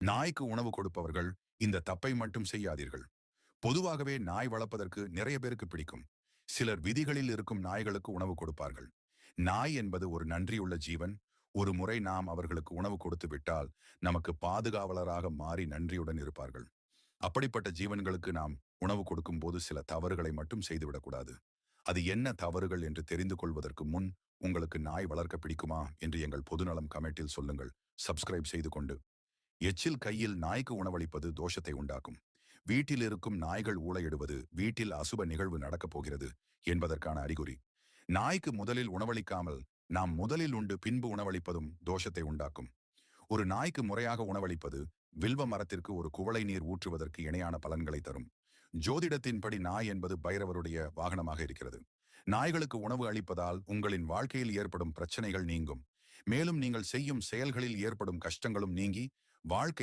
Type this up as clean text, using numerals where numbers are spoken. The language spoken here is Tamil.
நாய்க்கு உணவு கொடுப்பவர்கள் இந்த தப்பை மட்டும் செய்யாதீர்கள். பொதுவாகவே நாய் வளர்ப்பதற்கு நிறைய பேருக்கு பிடிக்கும். சிலர் விதிகளில் இருக்கும் நாய்களுக்கு உணவு கொடுப்பார்கள். நாய் என்பது ஒரு நன்றியுள்ள ஜீவன். ஒரு முறை நாம் அவர்களுக்கு உணவு கொடுத்து விட்டால் நமக்கு பாதுகாவலராக மாறி நன்றியுடன் இருப்பார்கள். அப்படிப்பட்ட ஜீவன்களுக்கு நாம் உணவு கொடுக்கும் போது சில தவறுகளை மட்டும் செய்துவிடக்கூடாது. அது என்ன தவறுகள் என்று தெரிந்து கொள்வதற்கு முன், உங்களுக்கு நாய் வளர்க்க பிடிக்குமா என்று எங்கள் பொதுநலம் கமெண்டில் சொல்லுங்கள். சப்ஸ்கிரைப் செய்து கொண்டு எச்சில் கையில் நாய்க்கு உணவளிப்பது தோஷத்தை உண்டாக்கும். வீட்டில் இருக்கும் நாய்கள் ஊளையிடுவது வீட்டில் அசுப நிகழ்வு நடக்கப் போகிறது என்பதற்கான அறிகுறி. நாய்க்கு முதலில் உணவளிக்காமல் நாம் முதலில் உண்டு பின்பு உணவளிப்பதும் தோஷத்தை உண்டாக்கும். ஒரு நாய்க்கு முறையாக உணவளிப்பது வில்வ மரத்திற்கு ஒரு குவளை நீர் ஊற்றுவதற்கு இணையான பலன்களை தரும். ஜோதிடத்தின்படி நாய் என்பது பைரவருடைய வாகனமாக இருக்கிறது. நாய்களுக்கு உணவு அளிப்பதால் உங்களின் வாழ்க்கையில் ஏற்படும் பிரச்சனைகள் நீங்கும். மேலும் நீங்கள் செய்யும் செயல்களில் ஏற்படும் கஷ்டங்களும் நீங்கி வாழ்க்கை